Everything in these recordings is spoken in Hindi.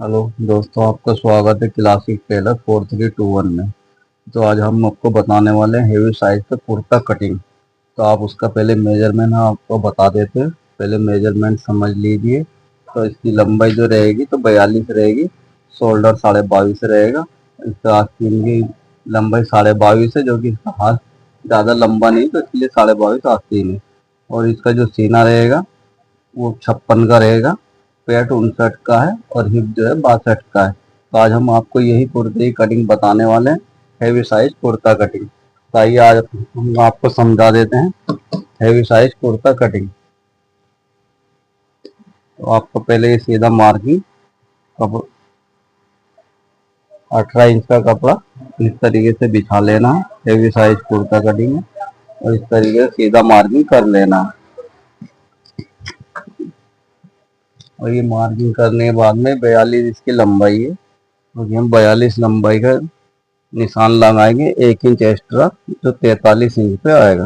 हेलो दोस्तों, आपका स्वागत है क्लासिक टेलर 4321 में। तो आज हम आपको बताने वाले हैं हेवी साइज पे कुर्ता कटिंग। तो आप उसका पहले मेजरमेंट हम आपको बता देते हैं। पहले मेजरमेंट समझ लीजिए। तो इसकी लंबाई जो रहेगी तो 42 रहेगी। शोल्डर 22.5 रहेगा। इसका आस्तीन की लंबाई 22.5 है, जो कि इसका हाथ ज़्यादा लंबा नहीं, तो इसलिए 22.5 आस्तीन है। और इसका जो सीना रहेगा वो 56 का रहेगा। पेट 59 का है और हिप जो है 62 का है। तो आज हम आपको यही कुर्ते की कटिंग बताने वाले हैं, हेवी साइज कुर्ता कटिंग। तो आइए आज हम आपको समझा देते हैं हेवी साइज कुर्ता कटिंग। तो आपको पहले ये सीधा मार्किंग 18 इंच का कपड़ा इस तरीके से बिछा लेना है। हेवी साइज कुर्ता कटिंग है और इस तरीके से सीधा मार्किंग कर लेना है। और ये मार्किंग करने के बाद में 42 इसकी लंबाई है, क्योंकि हम 42 लंबाई का निशान लगाएंगे 1 इंच एक्स्ट्रा, जो 43 इंच पे आएगा।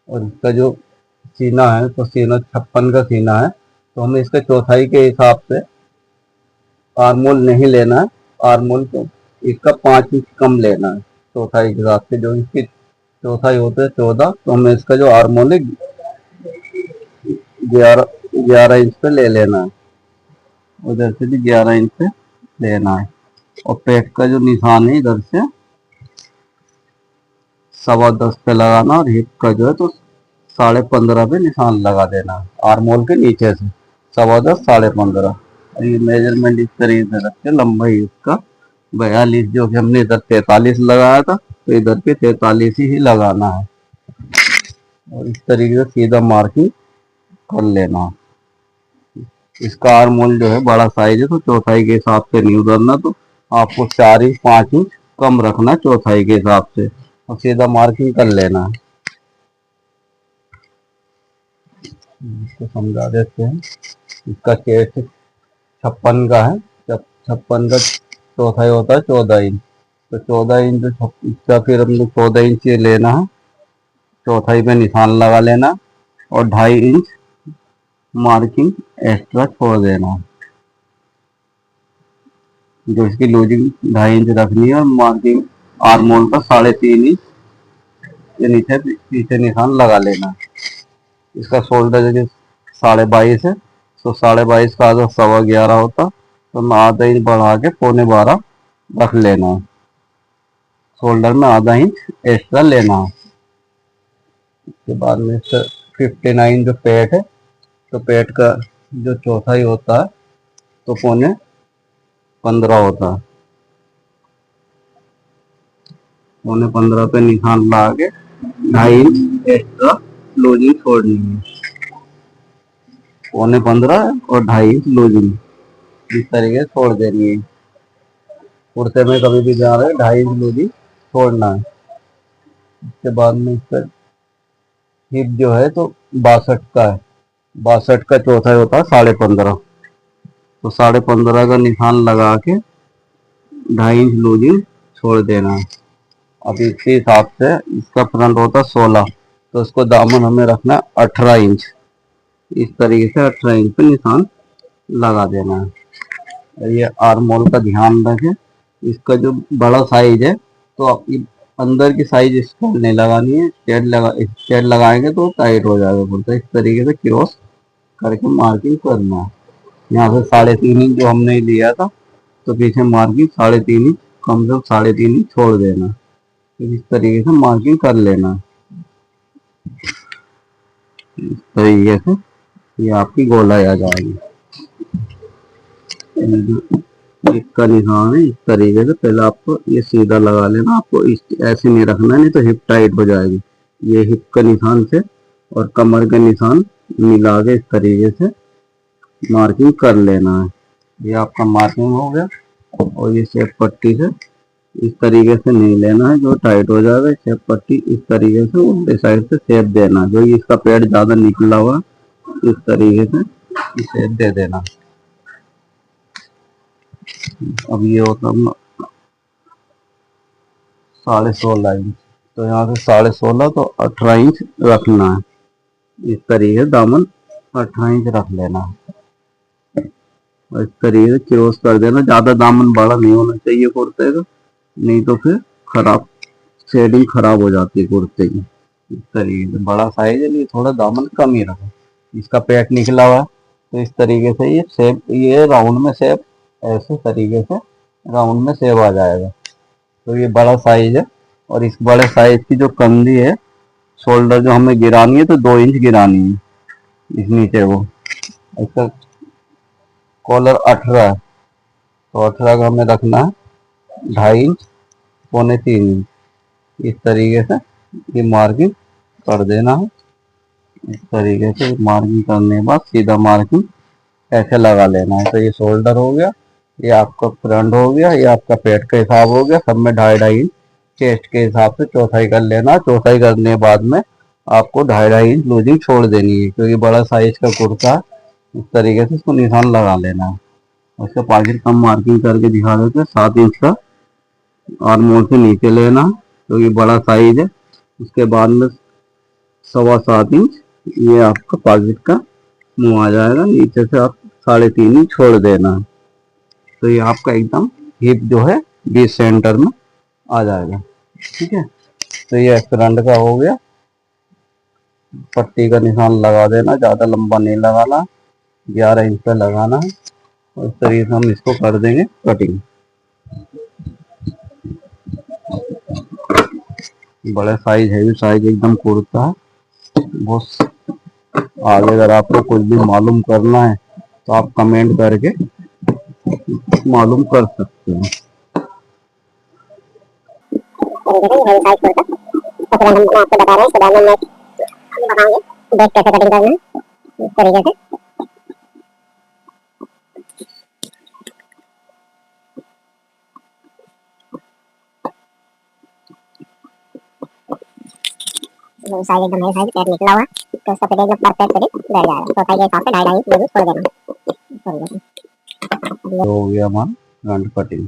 और इसका जो सीना है तो सीना 56 का सीना है, तो हमें इसके चौथाई के हिसाब से आर्मोल नहीं लेना है। आर्मोल को इसका 5 इंच कम लेना है चौथाई के हिसाब से। जो इसकी चौथाई होता है 14, तो हमें इसका जो आर्मोल है 11 इंच पे ले लेना है। उधर से भी 11 इंच पे लेना है। और पेट का जो निशान है इधर से 10.25 पे लगाना, और हिप का जो है तो 15.5 पे निशान लगा देना आर्मोल के नीचे से। 10.25 15.5। और ये मेजरमेंट इस तरीके से रखे। लंबाई इसका 42, जो कि हमने इधर 43 लगाया था, तो इधर पे 43 ही लगाना है। और इस तरीके से सीधा मार्किंग कर लेना। इसका आर्मोल जो है बड़ा साइज है, तो चौथाई के हिसाब से नहीं उधरना, तो आपको 4 इंच 5 इंच कम रखना चौथाई के हिसाब से, और सीधा मार्किंग कर लेना है। इसको समझा देते हैं। इसका चेस्ट 56 का है। जब 56 का चौथाई होता है 14 इंच, तो 14 इंच इसका फिर हम लोग 14 इंच ये लेना है। चौथाई पे निशान लगा लेना और 2.5 इंच मार्किंग एक्स्ट्रा छोड़ देना। जो इसकी लूजिंग 2.5 इंच रखनी है, और मार्किंग आर्मोल का 3.5 इंच के नीचे पीछे निशान लगा लेना। इसका शोल्डर जैसे 22.5 है, तो 22.5 का आधा 11.25 होता, तो मैं आधा इंच बढ़ा के 11.25 रख लेना। शोल्डर में आधा इंच एक्स्ट्रा लेना। उसके बाद में 59 जो पेट है, तो पेट का जो चौथाई होता है तो 15.25 होता है। 15.25 पे निशान लगा के 2.5 इंच एक्स्ट्रा लूजिंग छोड़नी है। 15.25 और 2.5 इंच लूजिंग इस तरीके से छोड़ देनी है। कुर्ते में कभी भी जा रहे हैं 2.5 इंच लूजिंग छोड़ना है। उसके बाद में इसका हिप जो है तो 62 का है। 62 का चौथाई होता है 15.5, तो 15.5 का निशान लगा के 2.5 इंच लूजिंग छोड़ देना है। अब इसी हिसाब से इसका फ्रंट होता है 16, तो इसको दामन हमें रखना है 18 इंच। इस तरीके से 18 इंच पे निशान लगा देना है। और ये आर्मोल का ध्यान रखें। इसका जो बड़ा साइज है, तो आपकी अंदर की साइज इसको नहीं लगानी है। स्टेट लगाएंगे तो टाइट हो जाएगा कुर्ता। इस तरीके से क्रॉस करके मार्किंग करना है। यहाँ से 3.5 इंच जो हमने लिया था, तो पीछे मार्किंग 3.5 इंच, कम से कम 3.5 इंच छोड़ देना। तो इस तरीके से मार्किंग कर लेना। इस तरीके से ये आपकी गोलाई आ जाएगी। इसका निशान है इस तरीके से। पहले आपको ये सीधा लगा लेना। आपको इस ऐसे नहीं रखना, नहीं तो हिप टाइट हो जाएगी। ये हिप का निशान से और कमर के निशान मिला के इस तरीके से मार्किंग कर लेना है। ये आपका मार्किंग हो गया। और ये शेप पट्टी से इस तरीके से नहीं लेना है, जो टाइट हो जाएगा। शेप पट्टी इस तरीके से उल्टे साइड से शेप देना। जो इसका पेड़ ज्यादा निकला हुआ इस तरीके से शेप दे देना। अब ये होता 16.5 इंच, तो यहाँ से 16.5, तो 18 इंच रखना है। इस तरीके दामन 18 इंच रख लेना है। और इस तरीके से क्रॉस कर देना, ज्यादा दामन बड़ा नहीं होना चाहिए कुर्ते का, नहीं तो फिर खराब शेडिंग खराब हो जाती है कुर्ते की। इस तरीके से बड़ा साइज है, ये थोड़ा दामन कम ही रखो। इसका पेट निकला हुआ है, तो इस तरीके से ये शेप, ये राउंड में शेप, ऐसे तरीके से राउंड में शेप आ जाएगा। तो ये बड़ा साइज है, और इस बड़े साइज की जो कंधी है, शोल्डर जो हमें गिरानी है, तो 2 इंच गिरानी है इस नीचे को। इसका कॉलर 18 है, तो 18 का हमें रखना है 2.5 इंच, 2.75 इंच। इस तरीके से ये मार्किंग कर देना है। इस तरीके से मार्किंग करने के बाद सीधा मार्किंग ऐसे लगा लेना है। तो ये शोल्डर हो गया, ये आपका फ्रंट हो गया, ये आपका पेट का हिसाब हो गया, सब में 2.5-2.5 इंच। चेस्ट के हिसाब से चौथाई कर लेना। चौथाई करने के बाद में आपको 2.5-2.5 इंच लूजिंग छोड़ देनी है, क्योंकि बड़ा साइज का कुर्ता है। इस तरीके से इसको निशान लगा लेना है। उसके पॉकेट कम मार्किंग करके दिखा देते हैं, 7 इंच का आर्म होल से नीचे लेना, क्योंकि बड़ा साइज है। उसके बाद में 7.25 इंच ये आपका पॉकेट का मुंह आ जाएगा, नीचे से आप 3.5 इंच छोड़ देना। तो ये आपका एकदम हिप जो है बीच सेंटर में आ जाएगा। ठीक है, तो ये फ्रंट का हो गया। पट्टी का निशान लगा देना, ज़्यादा लंबा नहीं लगाना, 11 इंच का लगाना है। और इस तरीके से हम इसको कर देंगे कटिंग। बड़े साइज हैवी साइज एकदम कुर्ता है बहुत। आगे अगर आपको कुछ भी मालूम करना है तो आप कमेंट करके मालूम कर सकते हैं। आपको बता रहे हैं, इसके बाद में बताएंगे देख कैसे कटिंग करना है इस तरीके से। साइज एकदम है, साइज पैर निकला हुआ है, तो उसका फिर एकदम परफेक्ट फिटिंग बैठ जाएगा। चौथाई के हिसाब से 2.5-2.5 इंच छोड़ देना। हो गया हमारा फ्रंट कटिंग।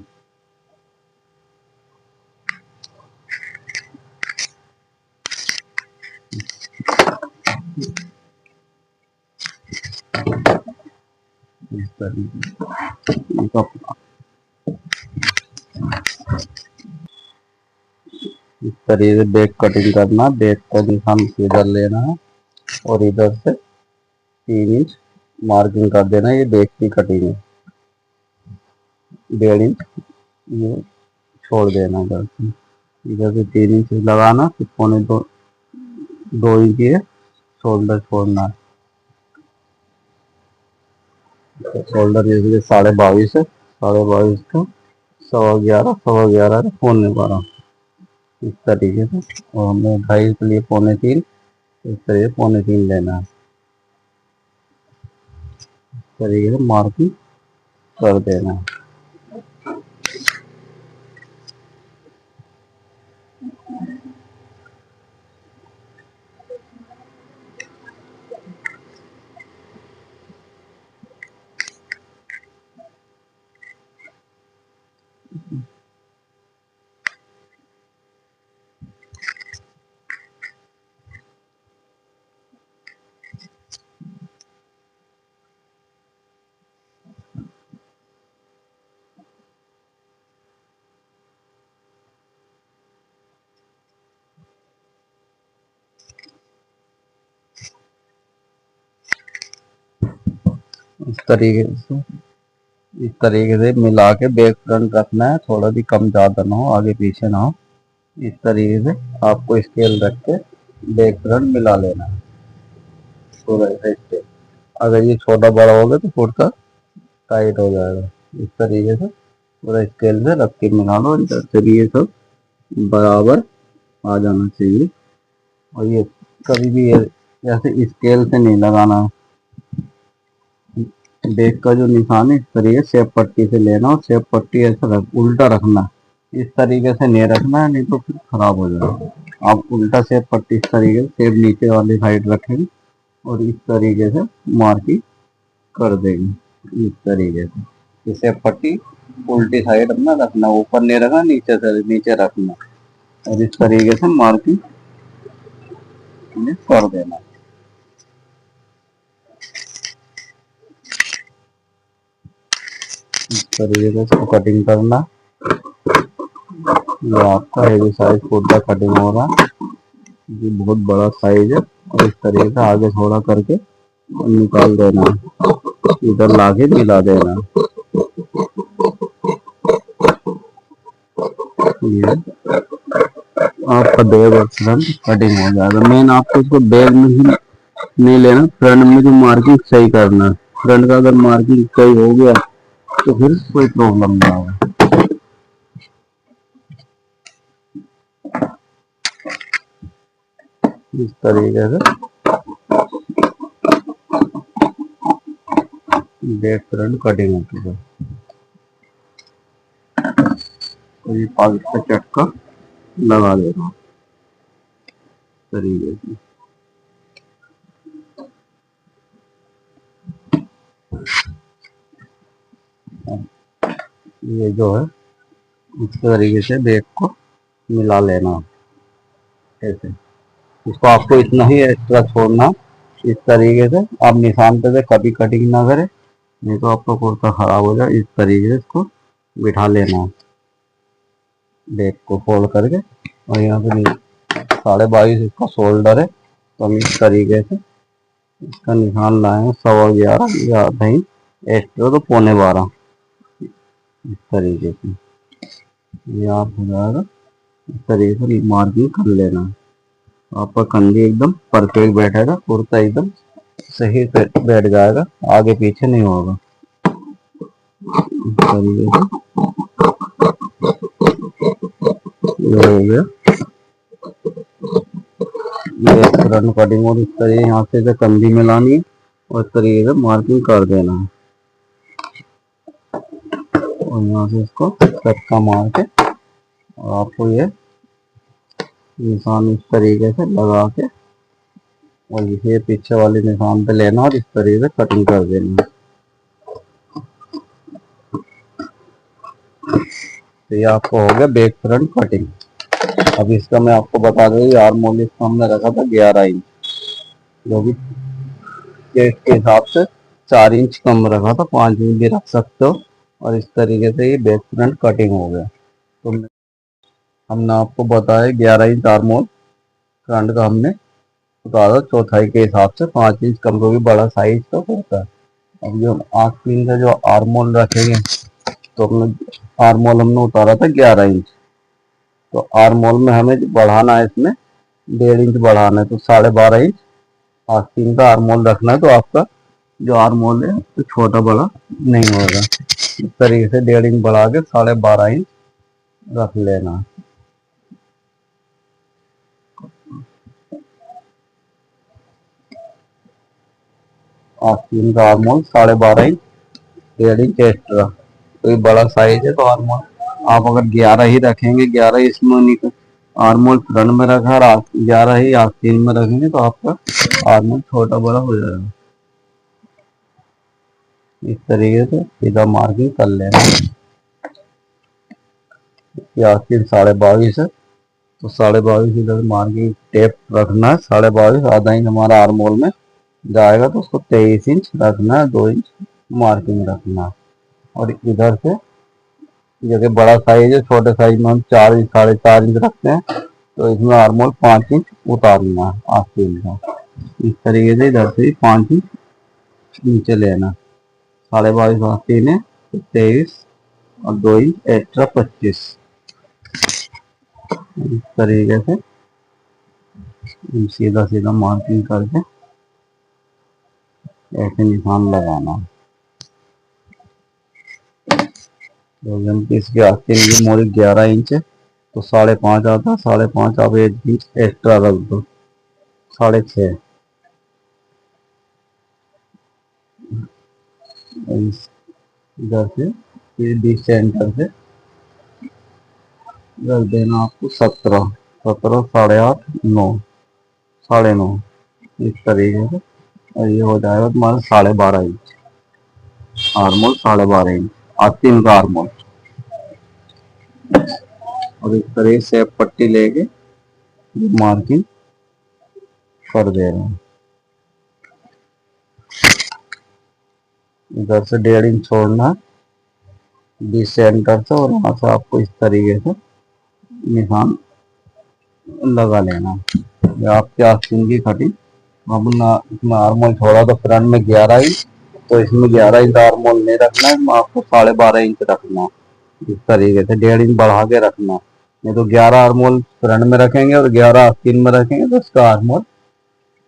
इस तरीके से बैक कटिंग करना, बैक का निशान इधर लेना है और इधर से 3 इंच मार्किंग कर देना। ये बैक की कटिंग है, 1.5 इंच ये छोड़ देना। इधर से 3 इंच लगाना, फिर 2.25 इंच ये शोल्डर छोड़ना है। शोल्डर जैसे 22.5 है, 22.5 का 11.25, 11.25 12.25 इस तरीके से। और हमें 2.5 के लिए 2.25, इस तरीके से 2.25 लेना है। इस तरीके से मार्किंग कर देना है। इस तरीके से मिला के बैक फ्रंट रखना है, थोड़ा भी कम ज़्यादा ना हो, आगे पीछे ना हो। इस तरीके से आपको स्केल रख के बैक फ्रंट मिला लेना है पूरा ऐसे स्टेप। अगर ये छोटा बड़ा होगा तो कुर्ता टाइट हो जाएगा। इस तरीके से पूरा स्केल से रख के मिला लो, इधर से भी ये सब बराबर आ जाना चाहिए। और ये कभी भी ऐसे स्केल से नहीं लगाना है। बैक का जो निशान है इस तरीके शेप पट्टी से लेना, और शेप पट्टी ऐसा उल्टा रखना। इस तरीके से नहीं रखना है, नहीं तो फिर खराब हो जाएगा। आप उल्टा शेप पट्टी इस तरीके से शेप नीचे वाली साइड रखेंगे और इस तरीके से मार्किंग कर देंगे। इस तरीके से ये शेप पट्टी उल्टी साइड अपना रखना, ऊपर नहीं रखना, नीचे से नीचे रखना, और इस तरीके से मार्किंग कर देना। इस तरीके से इसको कटिंग करना। ये आपका हेवी साइज कुर्ता कटिंग हो रहा है, ये बहुत बड़ा साइज है। और इस तरीके से आगे थोड़ा करके निकाल देना, इधर लाके मिला देना। ये आपका बैग और फ्रंट कटिंग हो जाएगा। मेन आपको इसको बैग में ही नहीं लेना, फ्रंट में जो मार्किंग सही करना। फ्रंट का अगर मार्किंग सही हो गया तो फिर कोई प्रॉब्लम नहीं होगा। इस तरीके से बैक फ्रंट कटिंग होती है। तो ये पास का चटका लगा देना तरीके से। ये जो है इस तरीके से बैक को मिला लेना ऐसे। इसको आपको इतना ही एक्स्ट्रा छोड़ना। इस तरीके से आप निशान पे से कभी कटिंग ना करें, नहीं तो आपका कुर्ता खराब हो जाए। इस तरीके से इसको बिठा लेना, बैक को फोल्ड करके। और यहाँ पे 22.5 इसका शोल्डर है, तो हम इस तरीके से इसका निशान लाएंगे 11.25 या नहीं एक्स्ट्रा तो 11.25 इस तरीके से। ये आप हो जाएगा। इस तरीके से मार्किंग कर लेना, आपका कंधी एकदम परफेक्ट बैठेगा, कुर्ता एकदम सही से बैठ जाएगा, आगे पीछे नहीं होगा। इस तरीके से ये हो गया ये फ्रंट कटिंग। और इस तरीके यहाँ से कंधी मिलानी है और इस तरीके से मार्किंग कर देना है। और यहाँ से इसको चक्का मार के और आपको ये निशान इस तरीके से लगा के और ये पीछे वाले निशान पे लेना और इस तरीके से कटिंग कर देनी है। तो ये आपको हो गया बैक फ्रंट कटिंग। अब इसका मैं आपको बता दूं, आर्म होल इसका हमने रखा था 11 इंच, जो भी चेस्ट के हिसाब से 4 इंच कम रखा था, 5 इंच भी रख सकते हो। और इस तरीके से ये बैक फ्रंट कटिंग हो गया। तो हमने आपको बताया 11 इंच आर्म होल फ्रंट का हमने बता दो चौथाई के हिसाब से 5 इंच कम, क्योंकि बड़ा साइज तो होता है। अब जो आस्तीन का जो आर्म होल रखेंगे, तो अपने आर्म होल हमने उतारा था 11 इंच, तो आर्म होल में हमें बढ़ाना है, इसमें 1.5 इंच बढ़ाना है, तो 12.5 इंच आस्तीन का आर्म होल रखना है। तो आपका जो आर्म होल है तो छोटा बड़ा नहीं होगा। इस तरीके से 1.5 इंच बढ़ा के 12.5 इंच रख लेना। आस्तीन का arm hole 12.5 inch, 1.5 inch extra. तो ये बड़ा साइज है, तो आर्म होल आप अगर 11 ही रखेंगे, 11 इसमें नहीं, आर्म होल फ्रंट में रखा और 11 ही आस्तीन में रखेंगे, तो आपका आर्म होल छोटा बड़ा हो जाएगा। इस तरीके से सीधा मार्किंग कर लेना। आस्तीन 22.5 है, तो 22.5 इधर मार्किंग टेप रखना है। 22.5 आधा इंच हमारा आर्म होल में जाएगा, तो उसको 23 इंच रखना है, 2 इंच मार्किंग रखना है। और इधर से जैसे बड़ा साइज है, छोटे साइज में हम 4 इंच 4.5 इंच रखते हैं, तो इसमें आर्म होल 5 इंच उतारना है आस्तीन का। इस तरीके से इधर से 5 इंच नीचे लेना। 22.5 आस्तीन है, तो 23 और 2 इंच एक्स्ट्रा 25। इस तरीके से सीधा सीधा मार्किंग करके ऐसे निशान लगाना। तो इसके आस्तीन की मोड़ी 11 इंच है, तो 5.5 आता, 5.5 आप 1 इंच एक्स्ट्रा रख दो, 6.5। इधर से फिर बीच सेंटर से रख देना आपको 17, 8.5, 9, 9.5 इस तरीके से। और ये हो जाएगा तुम्हारा 12.5 इंच आर्मोल, 12.5 इंच आस्तीन का आर्मोल। और इस तरह से पट्टी लेके मार्किंग कर दे रहे हैं। इधर से 1.5 इंच छोड़ना है बीच सेंटर से, और वहां से आपको इस तरीके से निशान लगा लेना। ये आपके आस्तीन की कटिंग। अब इसमें आर्मोल छोड़ा तो फ्रंट में 11 इंच, तो इसमें 11 इंच आर्मोल नहीं रखना है, आपको 12.5 इंच रखना। इस तरीके से 1.5 इंच बढ़ा के रखना, नहीं तो 11 आर्मोल फ्रंट में रखेंगे और 11 आस्तीन में रखेंगे तो इसका आर्मोल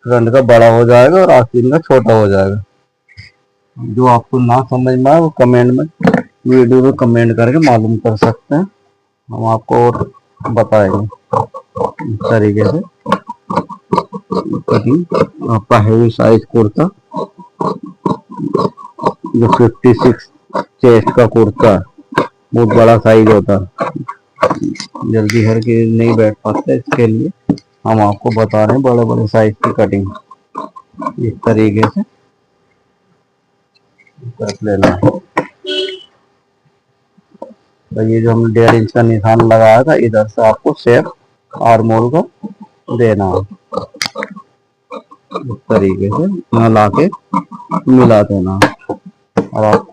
फ्रंट का बड़ा हो जाएगा और आस्तीन का छोटा हो जाएगा। जो आपको ना समझ में आए वो कमेंट में, वीडियो में कमेंट करके मालूम कर सकते हैं, हम आपको और बताएंगे। इस तरीके से कटिंग आपका हेवी साइज कुर्ता, जो 56 चेस्ट का कुर्ता बहुत बड़ा साइज होता है, जल्दी हर चीज नहीं बैठ पाता, इसके लिए हम आपको बता रहे हैं बड़े बड़े साइज की कटिंग इस तरीके से कर लेना है। तो ये जो हमने 1.5 इंच का निशान लगाया था, इधर से आपको शेप आर्मोल का देना है। इस तरीके से यहाँ ला के मिला देना, और आप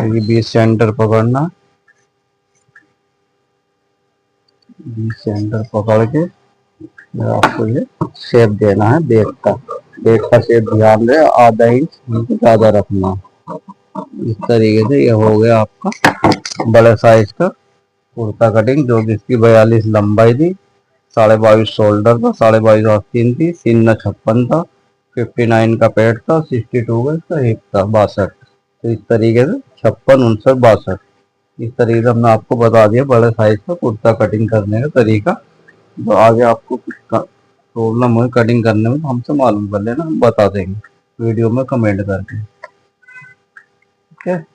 ये बीच सेंटर पकड़ना, बीच सेंटर पकड़ के आपको ये शेप देना है बैक का। बैक का शेप ध्यान रहे, आधा इंच ज्यादा रखना। इस तरीके से ये हो गया आपका बड़े साइज का कुर्ता कटिंग, जो कि इसकी 42 लंबाई थी, 22.5 शोल्डर था, 22.5 आस्तीन थी, सीना 56 था, 59 का पेट था, 62 का इसका हिप था, 62। तो इस तरीके से 56, 59, 62 इस तरीके से हमने आपको बता दिया बड़े साइज का कुर्ता कटिंग करने का तरीका। तो आगे आपको कुछ प्रॉब्लम हो कटिंग करने में तो हमसे मालूम कर लेना, हम बता देंगे वीडियो में कमेंट करके। ठीक है।